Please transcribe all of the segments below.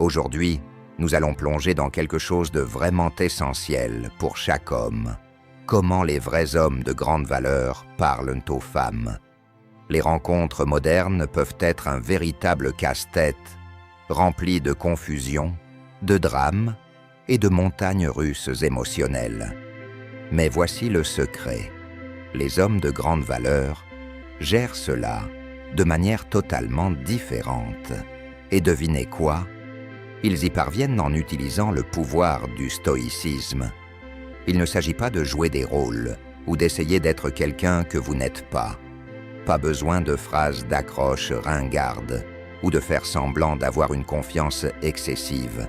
Aujourd'hui, nous allons plonger dans quelque chose de vraiment essentiel pour chaque homme. Comment les vrais hommes de grande valeur parlent aux femmes. Les rencontres modernes peuvent être un véritable casse-tête, rempli de confusion, de drames et de montagnes russes émotionnelles. Mais voici le secret. Les hommes de grande valeur gèrent cela de manière totalement différente. Et devinez quoi? Ils y parviennent en utilisant le pouvoir du stoïcisme. Il ne s'agit pas de jouer des rôles ou d'essayer d'être quelqu'un que vous n'êtes pas. Pas besoin de phrases d'accroche ringardes ou de faire semblant d'avoir une confiance excessive.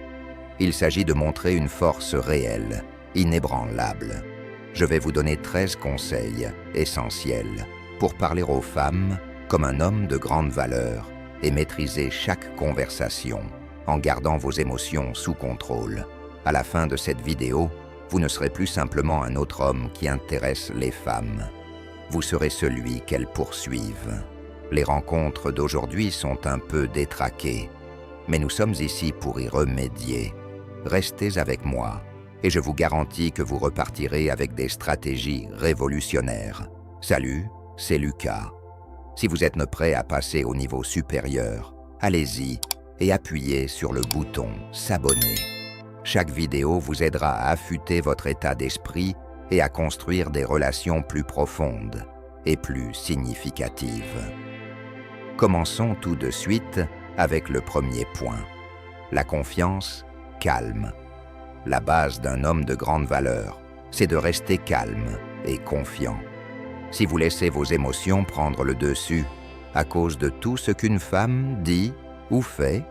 Il s'agit de montrer une force réelle, inébranlable. Je vais vous donner 13 conseils essentiels pour parler aux femmes comme un homme de grande valeur et maîtriser chaque conversation en gardant vos émotions sous contrôle. À la fin de cette vidéo, vous ne serez plus simplement un autre homme qui intéresse les femmes. Vous serez celui qu'elles poursuivent. Les rencontres d'aujourd'hui sont un peu détraquées, mais nous sommes ici pour y remédier. Restez avec moi et je vous garantis que vous repartirez avec des stratégies révolutionnaires. Salut, c'est Lucas. Si vous êtes prêt à passer au niveau supérieur, allez-y et appuyez sur le bouton « S'abonner ». Chaque vidéo vous aidera à affûter votre état d'esprit et à construire des relations plus profondes et plus significatives. Commençons tout de suite avec le premier point. La confiance calme. La base d'un homme de grande valeur, c'est de rester calme et confiant. Si vous laissez vos émotions prendre le dessus à cause de tout ce qu'une femme dit ou fait,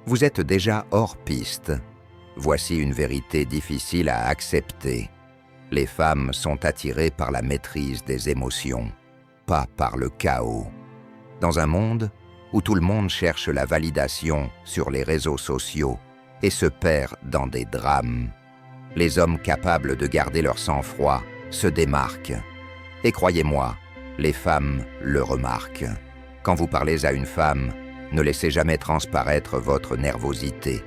vous êtes déjà hors piste. Voici une vérité difficile à accepter. Les femmes sont attirées par la maîtrise des émotions, pas par le chaos. Dans un monde où tout le monde cherche la validation sur les réseaux sociaux et se perd dans des drames, les hommes capables de garder leur sang-froid se démarquent. Et croyez-moi, les femmes le remarquent. Quand vous parlez à une femme, ne laissez jamais transparaître votre nervosité.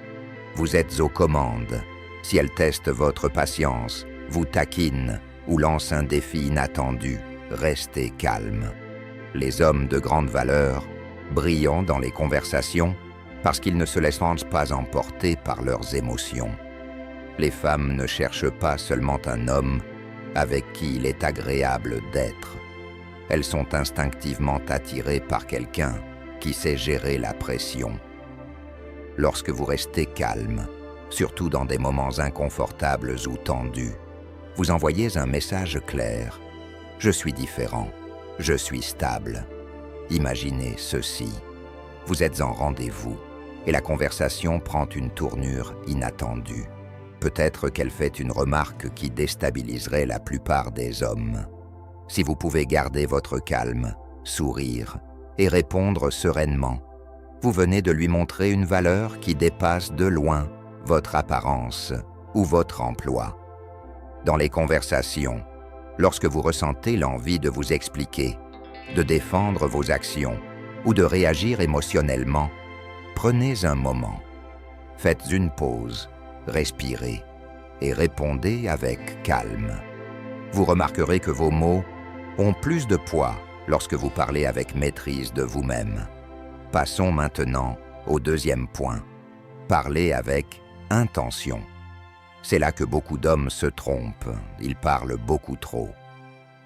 Vous êtes aux commandes. Si elle teste votre patience, vous taquine ou lance un défi inattendu, restez calme. Les hommes de grande valeur brillent dans les conversations parce qu'ils ne se laissent pas emporter par leurs émotions. Les femmes ne cherchent pas seulement un homme avec qui il est agréable d'être. Elles sont instinctivement attirées par quelqu'un qui sait gérer la pression. Lorsque vous restez calme, surtout dans des moments inconfortables ou tendus, vous envoyez un message clair. Je suis différent, je suis stable. Imaginez ceci. Vous êtes en rendez-vous et la conversation prend une tournure inattendue. Peut-être qu'elle fait une remarque qui déstabiliserait la plupart des hommes. Si vous pouvez garder votre calme, sourire et répondre sereinement, vous venez de lui montrer une valeur qui dépasse de loin votre apparence ou votre emploi. Dans les conversations, lorsque vous ressentez l'envie de vous expliquer, de défendre vos actions ou de réagir émotionnellement, prenez un moment. Faites une pause, respirez et répondez avec calme. Vous remarquerez que vos mots ont plus de poids lorsque vous parlez avec maîtrise de vous-même. Passons maintenant au deuxième point. Parlez avec intention. C'est là que beaucoup d'hommes se trompent. Ils parlent beaucoup trop.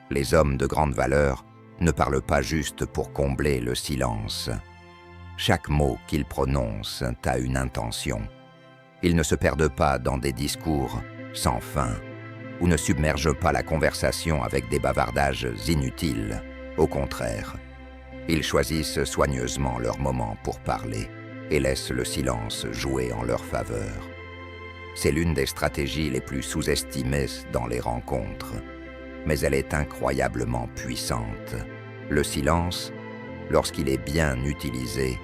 Les hommes de grande valeur ne parlent pas juste pour combler le silence. Chaque mot qu'ils prononcent a une intention. Ils ne se perdent pas dans des discours sans fin ou ne submergent pas la conversation avec des bavardages inutiles. Au contraire, ils choisissent soigneusement leur moment pour parler et laissent le silence jouer en leur faveur. C'est l'une des stratégies les plus sous-estimées dans les rencontres, mais elle est incroyablement puissante. Le silence, lorsqu'il est bien utilisé,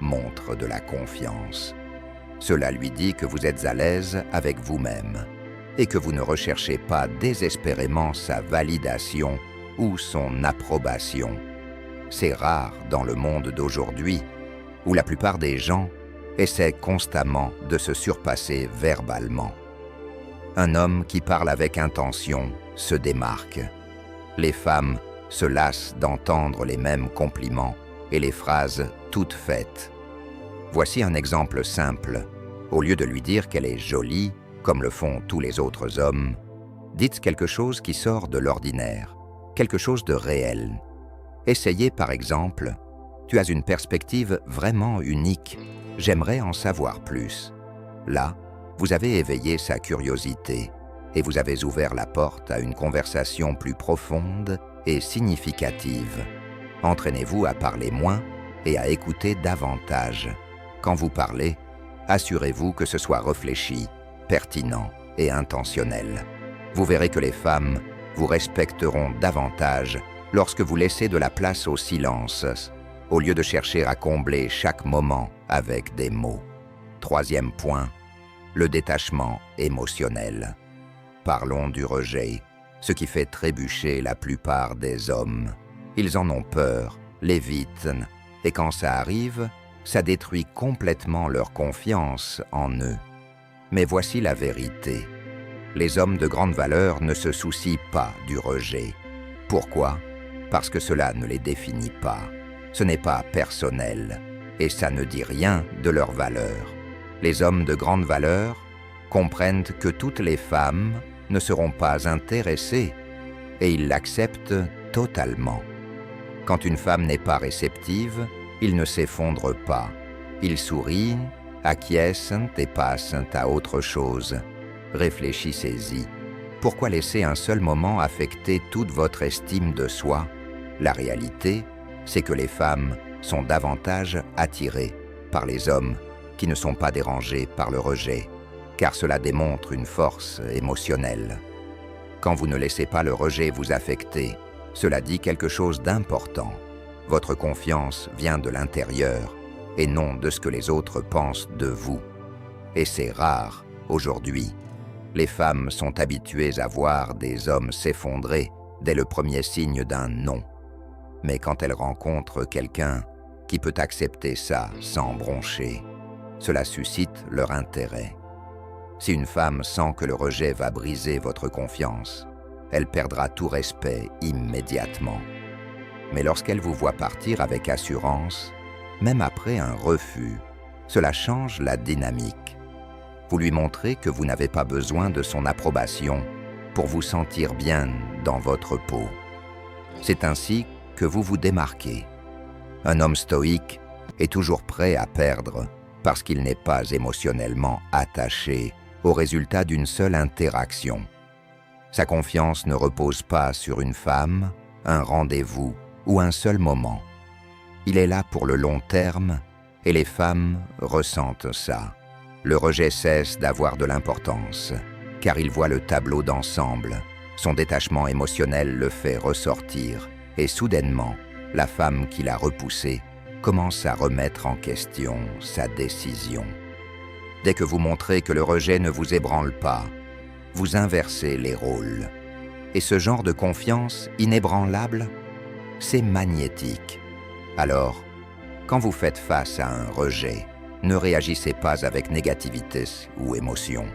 montre de la confiance. Cela lui dit que vous êtes à l'aise avec vous-même et que vous ne recherchez pas désespérément sa validation ou son approbation. C'est rare dans le monde d'aujourd'hui où la plupart des gens essaie constamment de se surpasser verbalement. Un homme qui parle avec intention se démarque. Les femmes se lassent d'entendre les mêmes compliments et les phrases toutes faites. Voici un exemple simple. Au lieu de lui dire qu'elle est jolie, comme le font tous les autres hommes, dites quelque chose qui sort de l'ordinaire, quelque chose de réel. Essayez par exemple, tu as une perspective vraiment unique, j'aimerais en savoir plus. Là, vous avez éveillé sa curiosité et vous avez ouvert la porte à une conversation plus profonde et significative. Entraînez-vous à parler moins et à écouter davantage. Quand vous parlez, assurez-vous que ce soit réfléchi, pertinent et intentionnel. Vous verrez que les femmes vous respecteront davantage lorsque vous laissez de la place au silence, au lieu de chercher à combler chaque moment avec des mots. Troisième point, le détachement émotionnel. Parlons du rejet, ce qui fait trébucher la plupart des hommes. Ils en ont peur, l'évitent, et quand ça arrive, ça détruit complètement leur confiance en eux. Mais voici la vérité. Les hommes de grande valeur ne se soucient pas du rejet. Pourquoi? Parce que cela ne les définit pas. Ce n'est pas personnel, et ça ne dit rien de leur valeur. Les hommes de grande valeur comprennent que toutes les femmes ne seront pas intéressées, et ils l'acceptent totalement. Quand une femme n'est pas réceptive, ils ne s'effondrent pas. Ils sourient, acquiescent et passent à autre chose. Réfléchissez-y. Pourquoi laisser un seul moment affecter toute votre estime de soi? La réalité, c'est que les femmes sont davantage attirées par les hommes qui ne sont pas dérangés par le rejet, car cela démontre une force émotionnelle. Quand vous ne laissez pas le rejet vous affecter, cela dit quelque chose d'important. Votre confiance vient de l'intérieur et non de ce que les autres pensent de vous. Et c'est rare aujourd'hui. Les femmes sont habituées à voir des hommes s'effondrer dès le premier signe d'un non. Mais quand elles rencontrent quelqu'un qui peut accepter ça sans broncher, cela suscite leur intérêt. Si une femme sent que le rejet va briser votre confiance, elle perdra tout respect immédiatement. Mais lorsqu'elle vous voit partir avec assurance, même après un refus, cela change la dynamique. Vous lui montrez que vous n'avez pas besoin de son approbation pour vous sentir bien dans votre peau. C'est ainsi que vous vous démarquez. Un homme stoïque est toujours prêt à perdre parce qu'il n'est pas émotionnellement attaché au résultat d'une seule interaction. Sa confiance ne repose pas sur une femme, un rendez-vous ou un seul moment. Il est là pour le long terme et les femmes ressentent ça. Le rejet cesse d'avoir de l'importance car il voit le tableau d'ensemble. Son détachement émotionnel le fait ressortir et soudainement, la femme qui l'a repoussé commence à remettre en question sa décision. Dès que vous montrez que le rejet ne vous ébranle pas, vous inversez les rôles. Et ce genre de confiance inébranlable, c'est magnétique. Alors, quand vous faites face à un rejet, ne réagissez pas avec négativité ou émotion.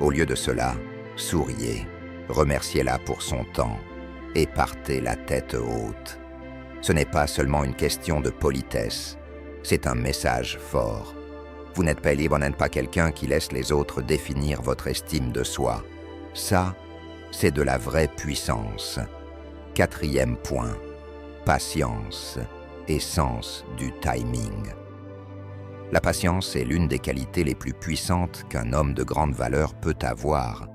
Au lieu de cela, souriez, remerciez-la pour son temps et partez la tête haute. Ce n'est pas seulement une question de politesse, c'est un message fort. Vous n'êtes pas libre, n'êtes pas quelqu'un qui laisse les autres définir votre estime de soi. Ça, c'est de la vraie puissance. Quatrième point, patience et sens du timing. La patience est l'une des qualités les plus puissantes qu'un homme de grande valeur peut avoir.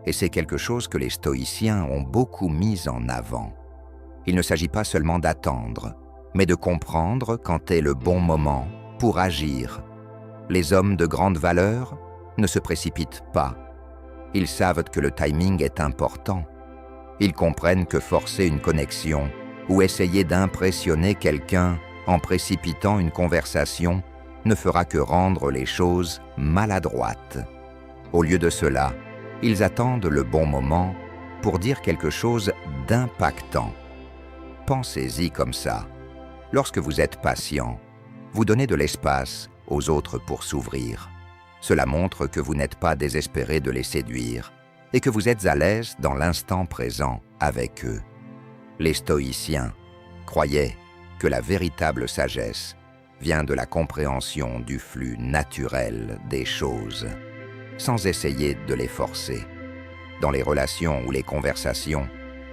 Et c'est quelque chose que les stoïciens ont beaucoup mis en avant. Il ne s'agit pas seulement d'attendre, mais de comprendre quand est le bon moment pour agir. Les hommes de grande valeur ne se précipitent pas. Ils savent que le timing est important. Ils comprennent que forcer une connexion ou essayer d'impressionner quelqu'un en précipitant une conversation ne fera que rendre les choses maladroites. Au lieu de cela, ils attendent le bon moment pour dire quelque chose d'impactant. Pensez-y comme ça. Lorsque vous êtes patient, vous donnez de l'espace aux autres pour s'ouvrir. Cela montre que vous n'êtes pas désespéré de les séduire et que vous êtes à l'aise dans l'instant présent avec eux. Les stoïciens croyaient que la véritable sagesse vient de la compréhension du flux naturel des choses, sans essayer de les forcer. Dans les relations ou les conversations,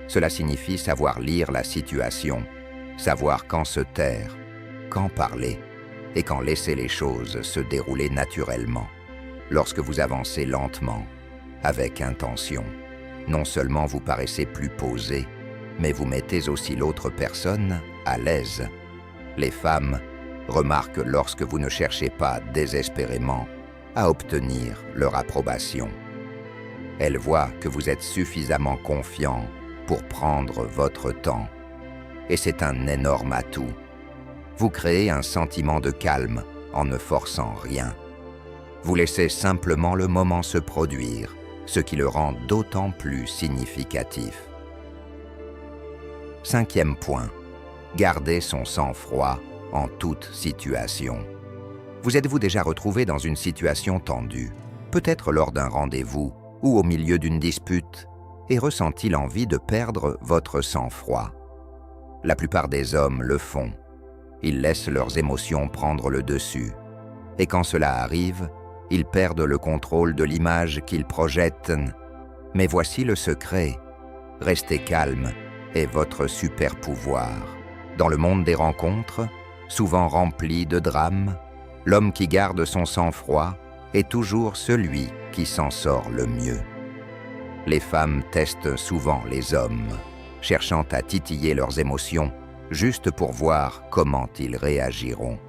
cela signifie savoir lire la situation, savoir quand se taire, quand parler et quand laisser les choses se dérouler naturellement. Lorsque vous avancez lentement, avec intention, non seulement vous paraissez plus posé, mais vous mettez aussi l'autre personne à l'aise. Les femmes remarquent lorsque vous ne cherchez pas désespérément à obtenir leur approbation. Elles voient que vous êtes suffisamment confiant pour prendre votre temps. Et c'est un énorme atout. Vous créez un sentiment de calme en ne forçant rien. Vous laissez simplement le moment se produire, ce qui le rend d'autant plus significatif. 5e point. Garder son sang-froid en toute situation. Vous êtes-vous déjà retrouvé dans une situation tendue, peut-être lors d'un rendez-vous ou au milieu d'une dispute, et ressenti l'envie de perdre votre sang-froid? La plupart des hommes le font. Ils laissent leurs émotions prendre le dessus. Et quand cela arrive, ils perdent le contrôle de l'image qu'ils projettent. Mais voici le secret. Restez calme est votre super pouvoir. Dans le monde des rencontres, souvent rempli de drames, l'homme qui garde son sang-froid est toujours celui qui s'en sort le mieux. Les femmes testent souvent les hommes, cherchant à titiller leurs émotions, juste pour voir comment ils réagiront.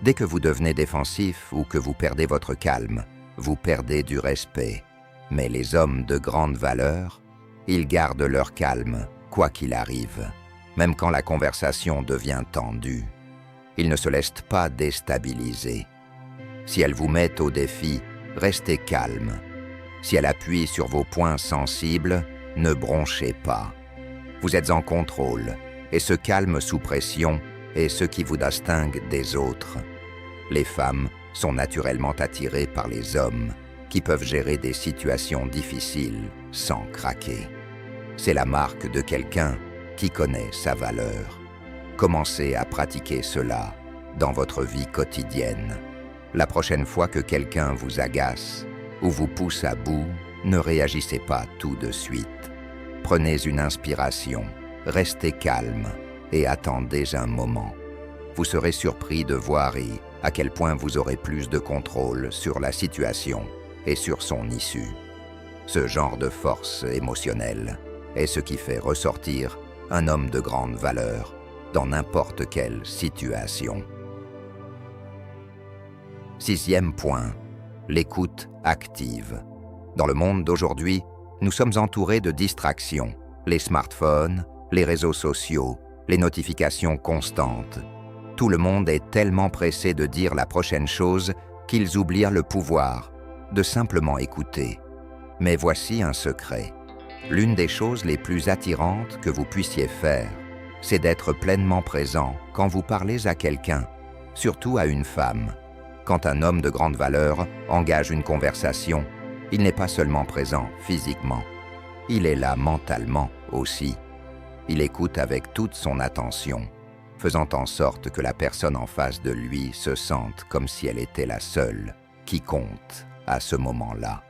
Dès que vous devenez défensif ou que vous perdez votre calme, vous perdez du respect. Mais les hommes de grande valeur, ils gardent leur calme, quoi qu'il arrive, même quand la conversation devient tendue. Ils ne se laissent pas déstabiliser. Si elle vous met au défi, restez calme. Si elle appuie sur vos points sensibles, ne bronchez pas. Vous êtes en contrôle, et ce calme sous pression est ce qui vous distingue des autres. Les femmes sont naturellement attirées par les hommes qui peuvent gérer des situations difficiles sans craquer. C'est la marque de quelqu'un qui connaît sa valeur. Commencez à pratiquer cela dans votre vie quotidienne. La prochaine fois que quelqu'un vous agace ou vous pousse à bout, ne réagissez pas tout de suite. Prenez une inspiration, restez calme et attendez un moment. Vous serez surpris de voir à quel point vous aurez plus de contrôle sur la situation et sur son issue. Ce genre de force émotionnelle est ce qui fait ressortir un homme de grande valeur dans n'importe quelle situation. 6e point, l'écoute active. Dans le monde d'aujourd'hui, nous sommes entourés de distractions. Les smartphones, les réseaux sociaux, les notifications constantes. Tout le monde est tellement pressé de dire la prochaine chose qu'ils oublient le pouvoir de simplement écouter. Mais voici un secret. L'une des choses les plus attirantes que vous puissiez faire, c'est d'être pleinement présent quand vous parlez à quelqu'un, surtout à une femme. Quand un homme de grande valeur engage une conversation, il n'est pas seulement présent physiquement, il est là mentalement aussi. Il écoute avec toute son attention, faisant en sorte que la personne en face de lui se sente comme si elle était la seule qui compte à ce moment-là.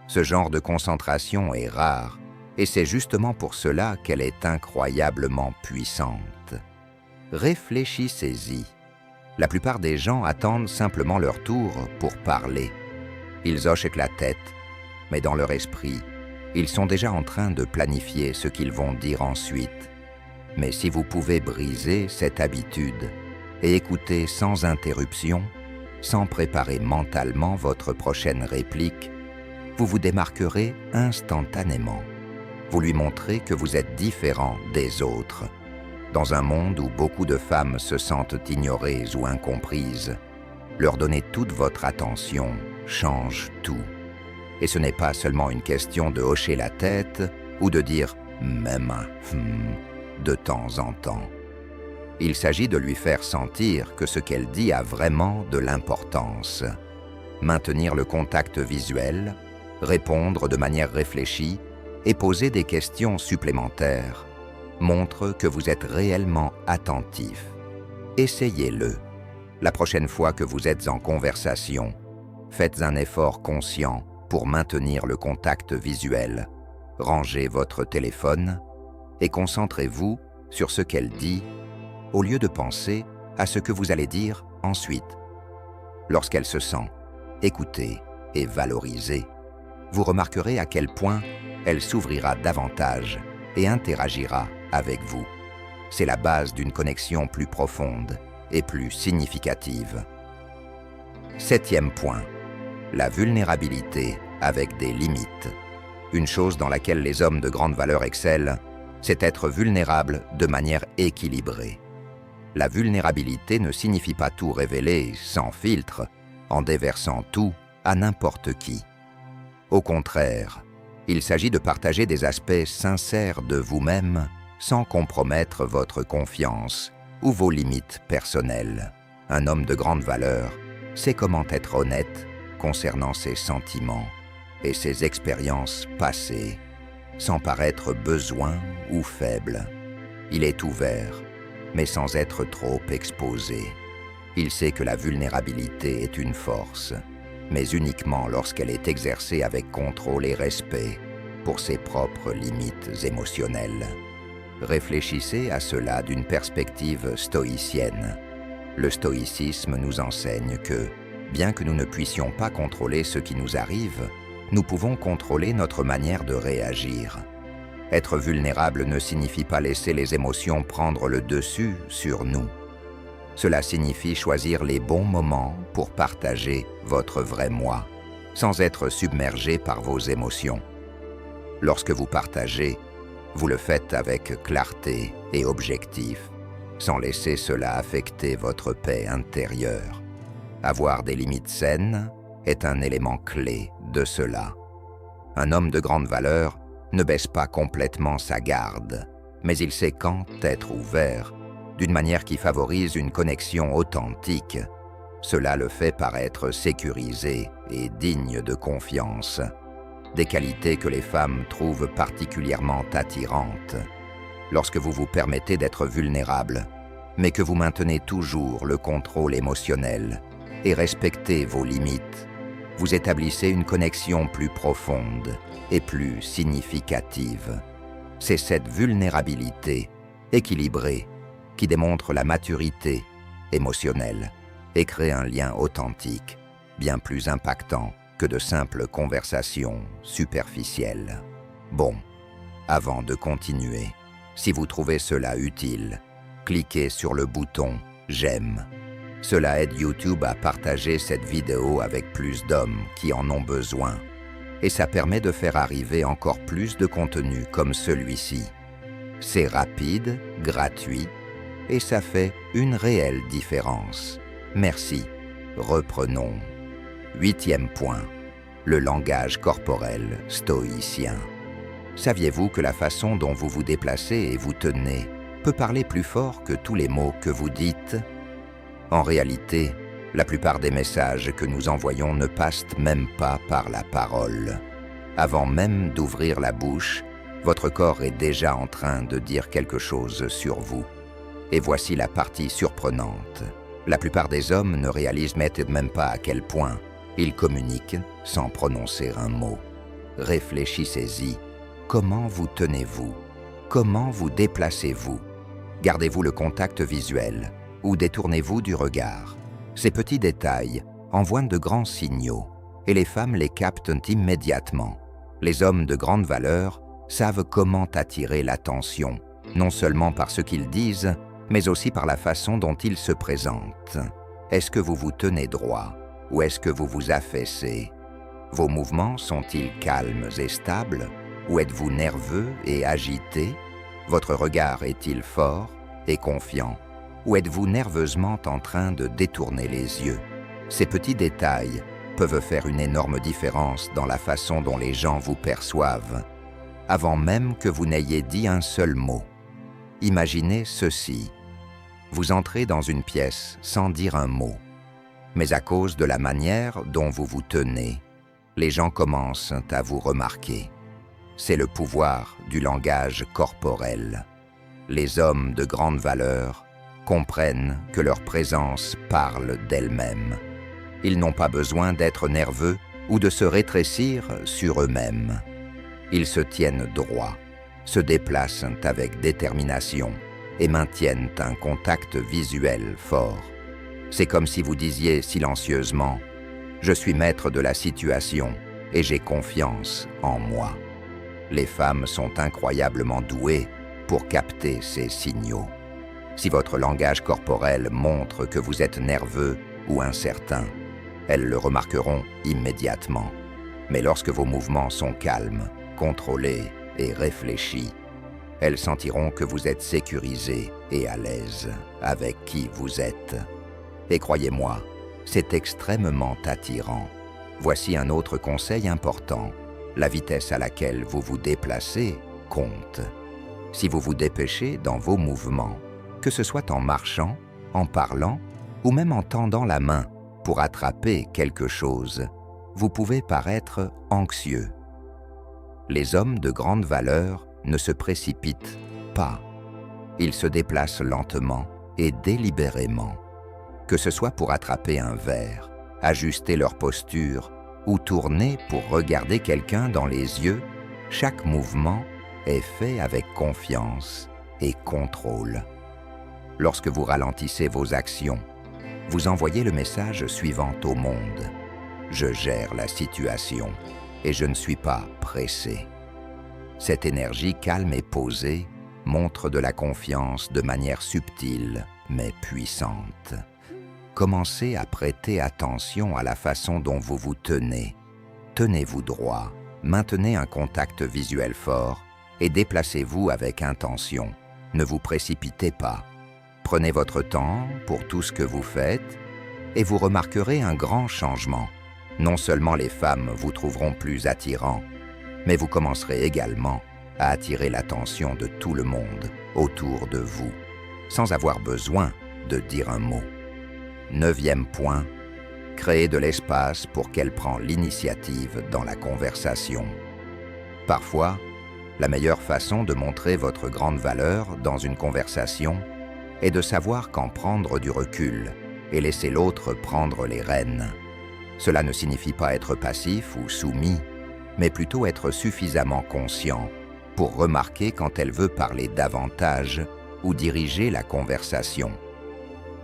Ce genre de concentration est rare, et c'est justement pour cela qu'elle est incroyablement puissante. Réfléchissez-y. La plupart des gens attendent simplement leur tour pour parler. Ils hochent la tête, mais dans leur esprit, ils sont déjà en train de planifier ce qu'ils vont dire ensuite. Mais si vous pouvez briser cette habitude et écouter sans interruption, sans préparer mentalement votre prochaine réplique, vous vous démarquerez instantanément. Vous lui montrez que vous êtes différent des autres. Dans un monde où beaucoup de femmes se sentent ignorées ou incomprises, leur donner toute votre attention change tout. Et ce n'est pas seulement une question de hocher la tête ou de dire « même » de temps en temps. Il s'agit de lui faire sentir que ce qu'elle dit a vraiment de l'importance. Maintenir le contact visuel, répondre de manière réfléchie et poser des questions supplémentaires montre que vous êtes réellement attentif. Essayez-le. La prochaine fois que vous êtes en conversation, faites un effort conscient pour maintenir le contact visuel. Rangez votre téléphone et concentrez-vous sur ce qu'elle dit au lieu de penser à ce que vous allez dire ensuite. Lorsqu'elle se sent écoutée et valorisée, vous remarquerez à quel point elle s'ouvrira davantage et interagira avec vous. C'est la base d'une connexion plus profonde et plus significative. 7e point, la vulnérabilité avec des limites. Une chose dans laquelle les hommes de grande valeur excellent, c'est être vulnérable de manière équilibrée. La vulnérabilité ne signifie pas tout révéler sans filtre, en déversant tout à n'importe qui. Au contraire, il s'agit de partager des aspects sincères de vous-même sans compromettre votre confiance ou vos limites personnelles. Un homme de grande valeur sait comment être honnête concernant ses sentiments et ses expériences passées, sans paraître besoin ou faible. Il est ouvert, mais sans être trop exposé. Il sait que la vulnérabilité est une force, mais uniquement lorsqu'elle est exercée avec contrôle et respect pour ses propres limites émotionnelles. Réfléchissez à cela d'une perspective stoïcienne. Le stoïcisme nous enseigne que, bien que nous ne puissions pas contrôler ce qui nous arrive, nous pouvons contrôler notre manière de réagir. Être vulnérable ne signifie pas laisser les émotions prendre le dessus sur nous. Cela signifie choisir les bons moments pour partager votre vrai moi, sans être submergé par vos émotions. Lorsque vous partagez, vous le faites avec clarté et objectif, sans laisser cela affecter votre paix intérieure. Avoir des limites saines est un élément clé de cela. Un homme de grande valeur ne baisse pas complètement sa garde, mais il sait quand être ouvert, d'une manière qui favorise une connexion authentique. Cela le fait paraître sécurisé et digne de confiance, des qualités que les femmes trouvent particulièrement attirantes. Lorsque vous vous permettez d'être vulnérable, mais que vous maintenez toujours le contrôle émotionnel et respectez vos limites, vous établissez une connexion plus profonde et plus significative. C'est cette vulnérabilité équilibrée qui démontre la maturité émotionnelle et crée un lien authentique, bien plus impactant que de simples conversations superficielles. Bon, avant de continuer, si vous trouvez cela utile, cliquez sur le bouton « J'aime ». Cela aide YouTube à partager cette vidéo avec plus d'hommes qui en ont besoin, et ça permet de faire arriver encore plus de contenu comme celui-ci. C'est rapide, gratuit, et ça fait une réelle différence. Merci. Reprenons. 8e point. Le langage corporel stoïcien. Saviez-vous que la façon dont vous vous déplacez et vous tenez peut parler plus fort que tous les mots que vous dites? En réalité, la plupart des messages que nous envoyons ne passent même pas par la parole. Avant même d'ouvrir la bouche, votre corps est déjà en train de dire quelque chose sur vous. Et voici la partie surprenante. La plupart des hommes ne réalisent même pas à quel point ils communiquent sans prononcer un mot. Réfléchissez-y. Comment vous tenez-vous? Comment vous déplacez-vous? Gardez-vous le contact visuel ou détournez-vous du regard? Ces petits détails envoient de grands signaux et les femmes les captent immédiatement. Les hommes de grande valeur savent comment attirer l'attention, non seulement par ce qu'ils disent, mais aussi par la façon dont ils se présentent. Est-ce que vous vous tenez droit ou est-ce que vous vous affaissez? Vos mouvements sont-ils calmes et stables ou êtes-vous nerveux et agité? Votre regard est-il fort et confiant ou êtes-vous nerveusement en train de détourner les yeux? Ces petits détails peuvent faire une énorme différence dans la façon dont les gens vous perçoivent, avant même que vous n'ayez dit un seul mot. Imaginez ceci. Vous entrez dans une pièce sans dire un mot. Mais à cause de la manière dont vous vous tenez, les gens commencent à vous remarquer. C'est le pouvoir du langage corporel. Les hommes de grande valeur comprennent que leur présence parle d'elle-même. Ils n'ont pas besoin d'être nerveux ou de se rétrécir sur eux-mêmes. Ils se tiennent droit, se déplacent avec détermination et maintiennent un contact visuel fort. C'est comme si vous disiez silencieusement « Je suis maître de la situation et j'ai confiance en moi ». Les femmes sont incroyablement douées pour capter ces signaux. Si votre langage corporel montre que vous êtes nerveux ou incertain, elles le remarqueront immédiatement. Mais lorsque vos mouvements sont calmes, contrôlés et réfléchis, elles sentiront que vous êtes sécurisé et à l'aise avec qui vous êtes. Et croyez-moi, c'est extrêmement attirant. Voici un autre conseil important. La vitesse à laquelle vous vous déplacez compte. Si vous vous dépêchez dans vos mouvements, que ce soit en marchant, en parlant ou même en tendant la main pour attraper quelque chose, vous pouvez paraître anxieux. Les hommes de grande valeur ne se précipitent pas. Ils se déplacent lentement et délibérément. Que ce soit pour attraper un verre, ajuster leur posture ou tourner pour regarder quelqu'un dans les yeux, chaque mouvement est fait avec confiance et contrôle. Lorsque vous ralentissez vos actions, vous envoyez le message suivant au monde. Je gère la situation et je ne suis pas pressé. Cette énergie calme et posée montre de la confiance de manière subtile mais puissante. Commencez à prêter attention à la façon dont vous vous tenez. Tenez-vous droit, maintenez un contact visuel fort et déplacez-vous avec intention. Ne vous précipitez pas. Prenez votre temps pour tout ce que vous faites et vous remarquerez un grand changement. Non seulement les femmes vous trouveront plus attirant, mais vous commencerez également à attirer l'attention de tout le monde autour de vous, sans avoir besoin de dire un mot. 9e point, créer de l'espace pour qu'elle prenne l'initiative dans la conversation. Parfois, la meilleure façon de montrer votre grande valeur dans une conversation est de savoir quand prendre du recul et laisser l'autre prendre les rênes. Cela ne signifie pas être passif ou soumis, mais plutôt être suffisamment conscient pour remarquer quand elle veut parler davantage ou diriger la conversation.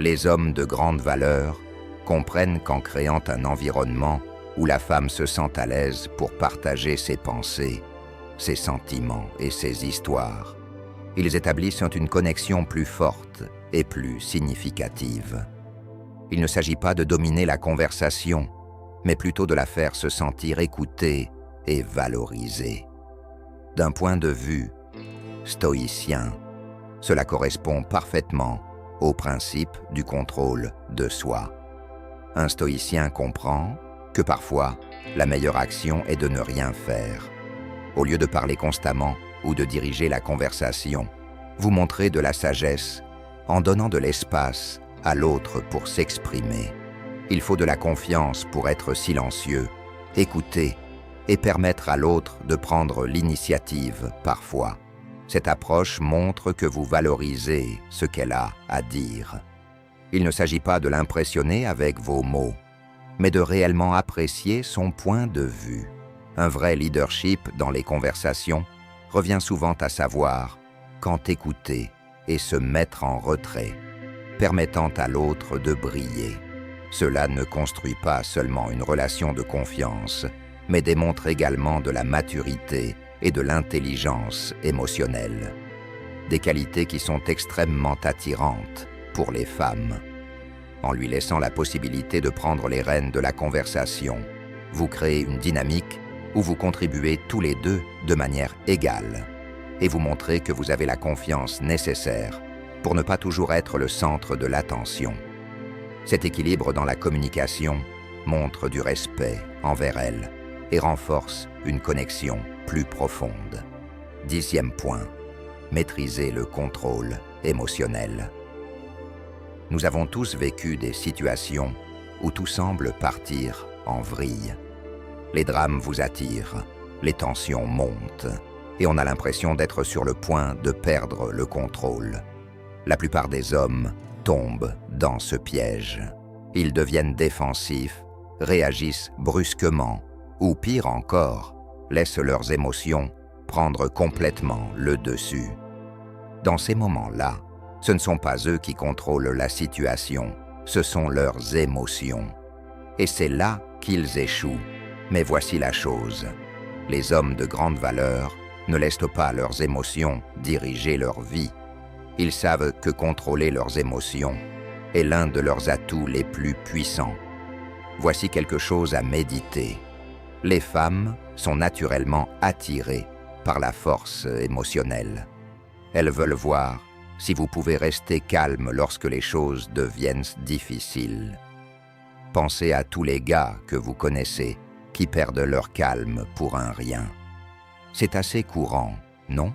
Les hommes de grande valeur comprennent qu'en créant un environnement où la femme se sent à l'aise pour partager ses pensées, ses sentiments et ses histoires, ils établissent une connexion plus forte et plus significative. Il ne s'agit pas de dominer la conversation, mais plutôt de la faire se sentir écoutée et valorisée. D'un point de vue stoïcien, cela correspond parfaitement au principe du contrôle de soi. Un stoïcien comprend que parfois, la meilleure action est de ne rien faire. Au lieu de parler constamment ou de diriger la conversation, vous montrez de la sagesse en donnant de l'espace à l'autre pour s'exprimer. Il faut de la confiance pour être silencieux, écouter et permettre à l'autre de prendre l'initiative parfois. Cette approche montre que vous valorisez ce qu'elle a à dire. Il ne s'agit pas de l'impressionner avec vos mots, mais de réellement apprécier son point de vue. Un vrai leadership dans les conversations revient souvent à savoir quand écouter et se mettre en retrait, permettant à l'autre de briller. Cela ne construit pas seulement une relation de confiance, mais démontre également de la maturité et de l'intelligence émotionnelle. Des qualités qui sont extrêmement attirantes pour les femmes. En lui laissant la possibilité de prendre les rênes de la conversation, vous créez une dynamique où vous contribuez tous les deux de manière égale et vous montrez que vous avez la confiance nécessaire pour ne pas toujours être le centre de l'attention. Cet équilibre dans la communication montre du respect envers elle et renforce une connexion plus profonde. 10e point, maîtriser le contrôle émotionnel. Nous avons tous vécu des situations où tout semble partir en vrille. Les drames vous attirent, les tensions montent, et on a l'impression d'être sur le point de perdre le contrôle. La plupart des hommes tombent dans ce piège. Ils deviennent défensifs, réagissent brusquement, ou pire encore, laissent leurs émotions prendre complètement le dessus. Dans ces moments-là, ce ne sont pas eux qui contrôlent la situation, ce sont leurs émotions. Et c'est là qu'ils échouent. Mais voici la chose, les hommes de grande valeur ne laissent pas leurs émotions diriger leur vie. Ils savent que contrôler leurs émotions est l'un de leurs atouts les plus puissants. Voici quelque chose à méditer. Les femmes sont naturellement attirées par la force émotionnelle. Elles veulent voir si vous pouvez rester calme lorsque les choses deviennent difficiles. Pensez à tous les gars que vous connaissez qui perdent leur calme pour un rien. C'est assez courant, non?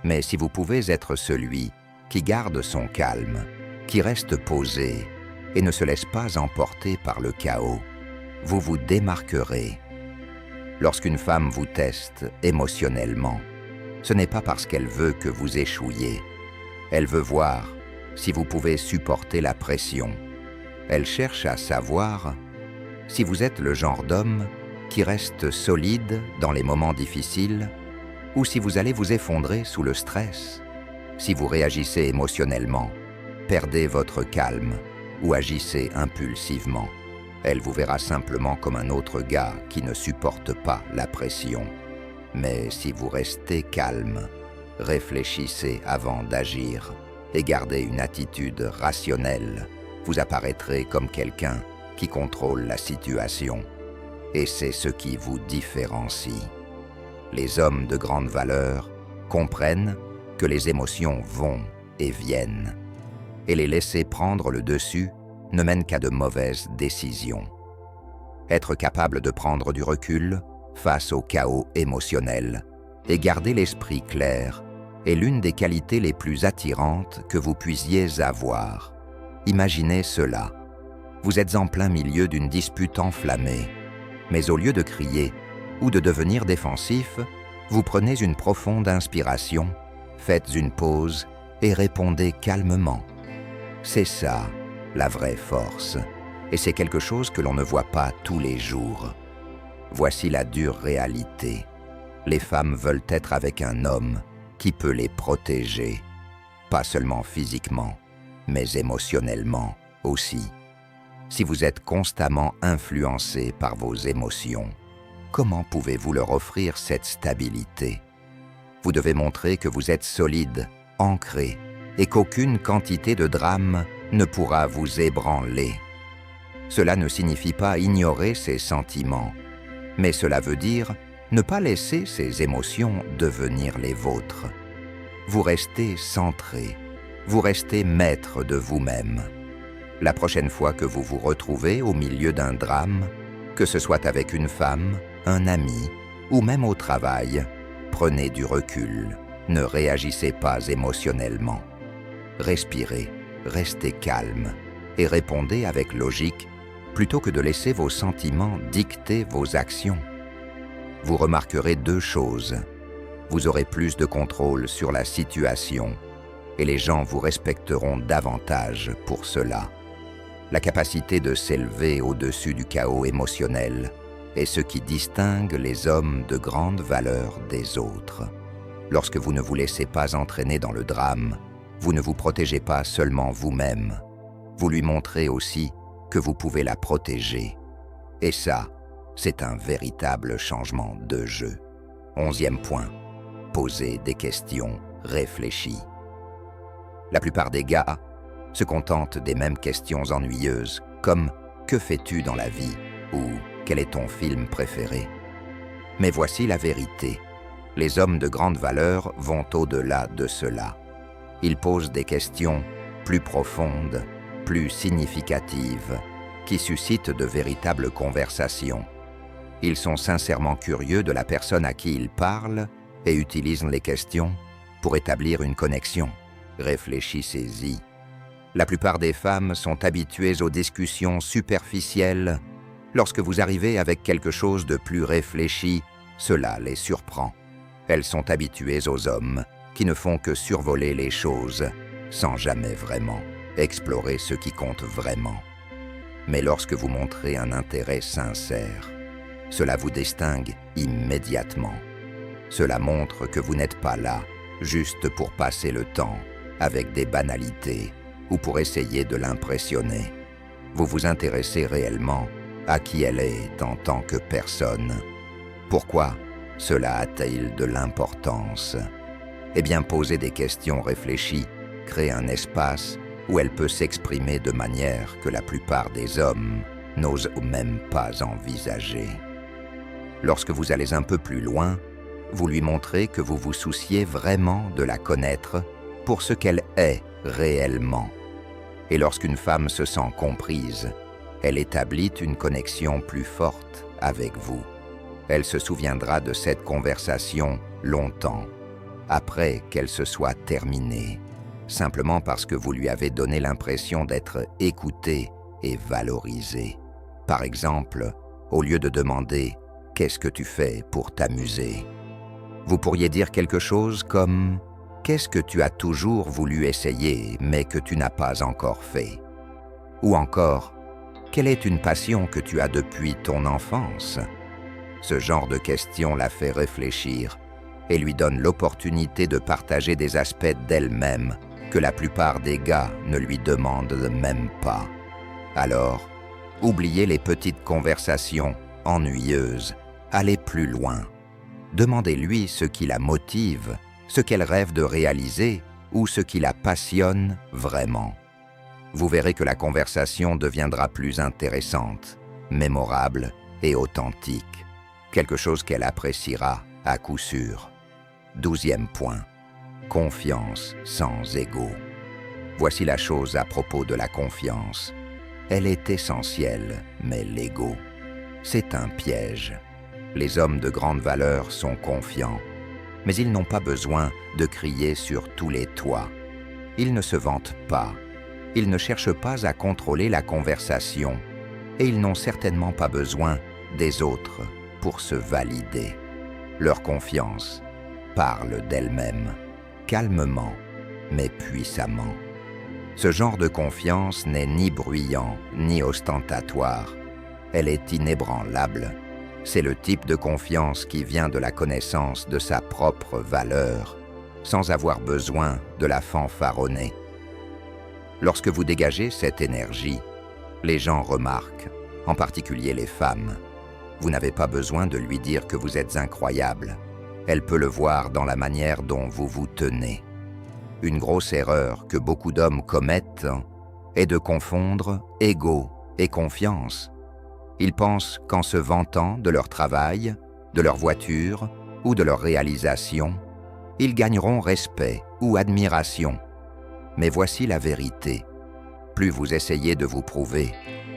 Mais si vous pouvez être celui qui garde son calme, qui reste posé et ne se laisse pas emporter par le chaos, vous vous démarquerez. Lorsqu'une femme vous teste émotionnellement, ce n'est pas parce qu'elle veut que vous échouiez. Elle veut voir si vous pouvez supporter la pression. Elle cherche à savoir si vous êtes le genre d'homme qui reste solide dans les moments difficiles ou si vous allez vous effondrer sous le stress, si vous réagissez émotionnellement, perdez votre calme ou agissez impulsivement. Elle vous verra simplement comme un autre gars qui ne supporte pas la pression. Mais si vous restez calme, réfléchissez avant d'agir et gardez une attitude rationnelle, vous apparaîtrez comme quelqu'un qui contrôle la situation. Et c'est ce qui vous différencie. Les hommes de grande valeur comprennent que les émotions vont et viennent, et les laisser prendre le dessus ne mène qu'à de mauvaises décisions. Être capable de prendre du recul face au chaos émotionnel et garder l'esprit clair est l'une des qualités les plus attirantes que vous puissiez avoir. Imaginez cela. Vous êtes en plein milieu d'une dispute enflammée, mais au lieu de crier ou de devenir défensif, vous prenez une profonde inspiration, faites une pause et répondez calmement. C'est ça, la vraie force, et c'est quelque chose que l'on ne voit pas tous les jours. Voici la dure réalité. Les femmes veulent être avec un homme qui peut les protéger, pas seulement physiquement, mais émotionnellement aussi. Si vous êtes constamment influencé par vos émotions, comment pouvez-vous leur offrir cette stabilité? Vous devez montrer que vous êtes solide, ancré, et qu'aucune quantité de drame ne pourra vous ébranler. Cela ne signifie pas ignorer ses sentiments, mais cela veut dire ne pas laisser ces émotions devenir les vôtres. Vous restez centré, vous restez maître de vous-même. La prochaine fois que vous vous retrouvez au milieu d'un drame, que ce soit avec une femme, un ami ou même au travail, prenez du recul, ne réagissez pas émotionnellement. Respirez, restez calme et répondez avec logique plutôt que de laisser vos sentiments dicter vos actions. Vous remarquerez deux choses. Vous aurez plus de contrôle sur la situation et les gens vous respecteront davantage pour cela. La capacité de s'élever au-dessus du chaos émotionnel est ce qui distingue les hommes de grande valeur des autres. Lorsque vous ne vous laissez pas entraîner dans le drame, vous ne vous protégez pas seulement vous-même, vous lui montrez aussi que vous pouvez la protéger. Et ça, c'est un véritable changement de jeu. 11e point, posez des questions réfléchies. La plupart des gars se contentent des mêmes questions ennuyeuses, comme « Que fais-tu dans la vie ?» ou « Quel est ton film préféré ?» Mais voici la vérité. Les hommes de grande valeur vont au-delà de cela. Ils posent des questions plus profondes, plus significatives, qui suscitent de véritables conversations. Ils sont sincèrement curieux de la personne à qui ils parlent et utilisent les questions pour établir une connexion. Réfléchissez-y. La plupart des femmes sont habituées aux discussions superficielles. Lorsque vous arrivez avec quelque chose de plus réfléchi, cela les surprend. Elles sont habituées aux hommes qui ne font que survoler les choses sans jamais vraiment explorer ce qui compte vraiment. Mais lorsque vous montrez un intérêt sincère, cela vous distingue immédiatement. Cela montre que vous n'êtes pas là juste pour passer le temps avec des banalités ou pour essayer de l'impressionner. Vous vous intéressez réellement à qui elle est en tant que personne. Pourquoi cela a-t-il de l'importance? Eh bien, poser des questions réfléchies crée un espace où elle peut s'exprimer de manière que la plupart des hommes n'osent même pas envisager. Lorsque vous allez un peu plus loin, vous lui montrez que vous vous souciez vraiment de la connaître pour ce qu'elle est réellement. Et lorsqu'une femme se sent comprise, elle établit une connexion plus forte avec vous. Elle se souviendra de cette conversation longtemps, après qu'elle se soit terminée, simplement parce que vous lui avez donné l'impression d'être écouté et valorisé. Par exemple, au lieu de demander « Qu'est-ce que tu fais pour t'amuser ?», vous pourriez dire quelque chose comme « Qu'est-ce que tu as toujours voulu essayer mais que tu n'as pas encore fait ?» Ou encore « Quelle est une passion que tu as depuis ton enfance ?» Ce genre de questions la fait réfléchir et lui donne l'opportunité de partager des aspects d'elle-même que la plupart des gars ne lui demandent même pas. Alors, oubliez les petites conversations ennuyeuses, allez plus loin. Demandez-lui ce qui la motive, ce qu'elle rêve de réaliser ou ce qui la passionne vraiment. Vous verrez que la conversation deviendra plus intéressante, mémorable et authentique. Quelque chose qu'elle appréciera à coup sûr. 12e point. Confiance sans ego. Voici la chose à propos de la confiance. Elle est essentielle, mais l'ego, c'est un piège. Les hommes de grande valeur sont confiants, mais ils n'ont pas besoin de crier sur tous les toits. Ils ne se vantent pas. Ils ne cherchent pas à contrôler la conversation, et ils n'ont certainement pas besoin des autres pour se valider. Leur confiance parle d'elle-même, calmement, mais puissamment. Ce genre de confiance n'est ni bruyant, ni ostentatoire. Elle est inébranlable. C'est le type de confiance qui vient de la connaissance de sa propre valeur, sans avoir besoin de la fanfaronner. Lorsque vous dégagez cette énergie, les gens remarquent, en particulier les femmes. Vous n'avez pas besoin de lui dire que vous êtes incroyable. Elle peut le voir dans la manière dont vous vous tenez. Une grosse erreur que beaucoup d'hommes commettent est de confondre ego et confiance. Ils pensent qu'en se vantant de leur travail, de leur voiture ou de leur réalisation, ils gagneront respect ou admiration. Mais voici la vérité. Plus vous essayez de vous prouver,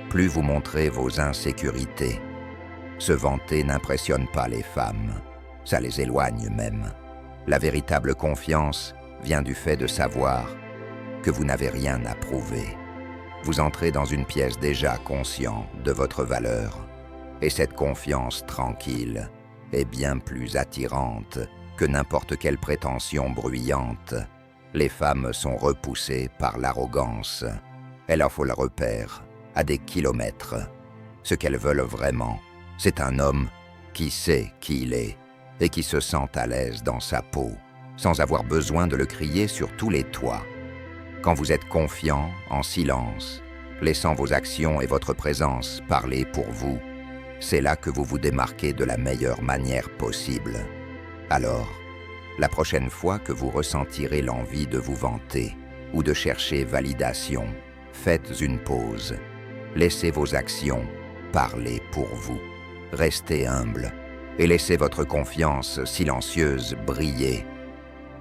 plus vous montrez vos insécurités. Se vanter n'impressionne pas les femmes, ça les éloigne même. La véritable confiance vient du fait de savoir que vous n'avez rien à prouver. Vous entrez dans une pièce déjà conscient de votre valeur, et cette confiance tranquille est bien plus attirante que n'importe quelle prétention bruyante. Les femmes sont repoussées par l'arrogance. Elles en faut le repère à des kilomètres. Ce qu'elles veulent vraiment, c'est un homme qui sait qui il est et qui se sent à l'aise dans sa peau, sans avoir besoin de le crier sur tous les toits. Quand vous êtes confiant, en silence, laissant vos actions et votre présence parler pour vous, c'est là que vous vous démarquez de la meilleure manière possible. Alors, la prochaine fois que vous ressentirez l'envie de vous vanter ou de chercher validation, faites une pause. Laissez vos actions parler pour vous. Restez humble et laissez votre confiance silencieuse briller.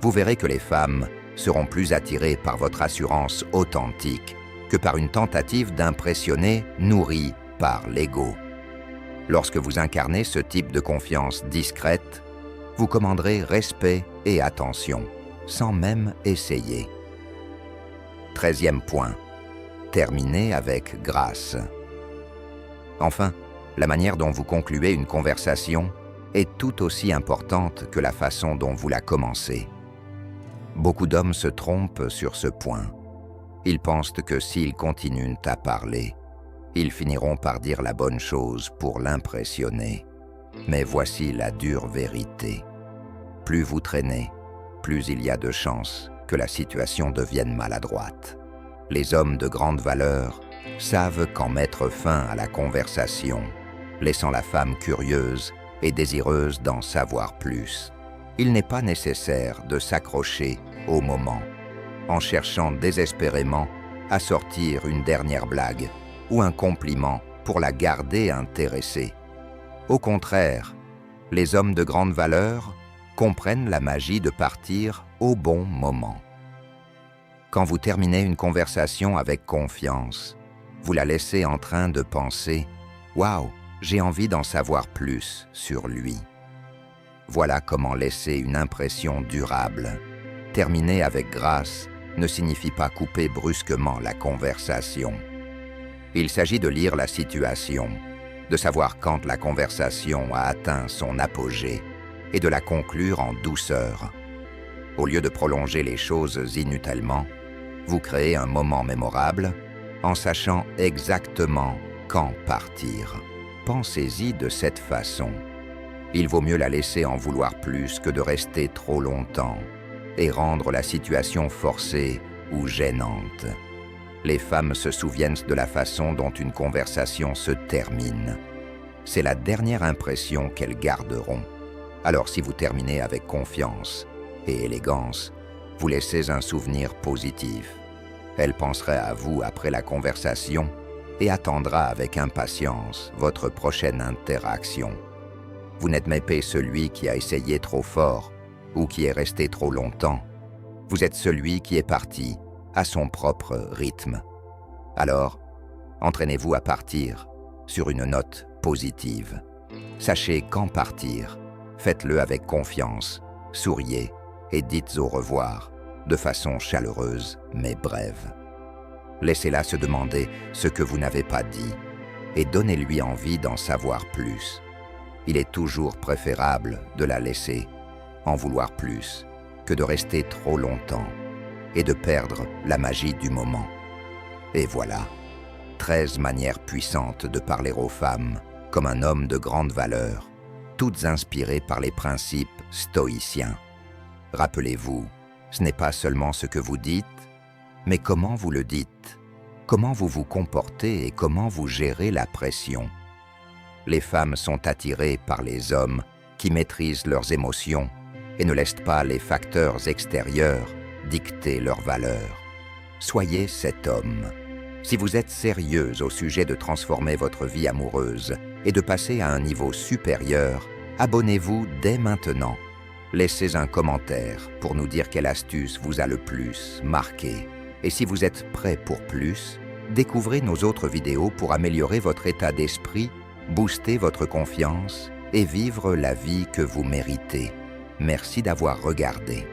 Vous verrez que les femmes seront plus attirées par votre assurance authentique que par une tentative d'impressionner nourrie par l'ego. Lorsque vous incarnez ce type de confiance discrète, vous commanderez respect et attention, sans même essayer. 13e point, terminez avec grâce. Enfin, la manière dont vous concluez une conversation est tout aussi importante que la façon dont vous la commencez. Beaucoup d'hommes se trompent sur ce point. Ils pensent que s'ils continuent à parler, ils finiront par dire la bonne chose pour l'impressionner. Mais voici la dure vérité. Plus vous traînez, plus il y a de chances que la situation devienne maladroite. Les hommes de grande valeur savent quand mettre fin à la conversation, laissant la femme curieuse et désireuse d'en savoir plus. Il n'est pas nécessaire de s'accrocher au moment, en cherchant désespérément à sortir une dernière blague ou un compliment pour la garder intéressée. Au contraire, les hommes de grande valeur comprennent la magie de partir au bon moment. Quand vous terminez une conversation avec confiance, vous la laissez en train de penser « Waouh, j'ai envie d'en savoir plus sur lui ». Voilà comment laisser une impression durable. Terminer avec grâce ne signifie pas couper brusquement la conversation. Il s'agit de lire la situation, de savoir quand la conversation a atteint son apogée et de la conclure en douceur. Au lieu de prolonger les choses inutilement, vous créez un moment mémorable en sachant exactement quand partir. Pensez-y de cette façon. Il vaut mieux la laisser en vouloir plus que de rester trop longtemps et rendre la situation forcée ou gênante. Les femmes se souviennent de la façon dont une conversation se termine. C'est la dernière impression qu'elles garderont. Alors si vous terminez avec confiance et élégance, vous laissez un souvenir positif. Elle penserait à vous après la conversation et attendra avec impatience votre prochaine interaction. Vous n'êtes même pas celui qui a essayé trop fort ou qui est resté trop longtemps. Vous êtes celui qui est parti à son propre rythme. Alors, entraînez-vous à partir sur une note positive. Sachez quand partir. Faites-le avec confiance, souriez et dites au revoir de façon chaleureuse mais brève. Laissez-la se demander ce que vous n'avez pas dit et donnez-lui envie d'en savoir plus. Il est toujours préférable de la laisser en vouloir plus que de rester trop longtemps et de perdre la magie du moment. Et voilà, 13 manières puissantes de parler aux femmes comme un homme de grande valeur, toutes inspirées par les principes stoïciens. Rappelez-vous, ce n'est pas seulement ce que vous dites, mais comment vous le dites, comment vous vous comportez et comment vous gérez la pression. Les femmes sont attirées par les hommes qui maîtrisent leurs émotions et ne laissent pas les facteurs extérieurs dicter leurs valeurs. Soyez cet homme. Si vous êtes sérieuse au sujet de transformer votre vie amoureuse et de passer à un niveau supérieur, abonnez-vous dès maintenant. Laissez un commentaire pour nous dire quelle astuce vous a le plus marqué. Et si vous êtes prêt pour plus, découvrez nos autres vidéos pour améliorer votre état d'esprit, booster votre confiance et vivre la vie que vous méritez. Merci d'avoir regardé.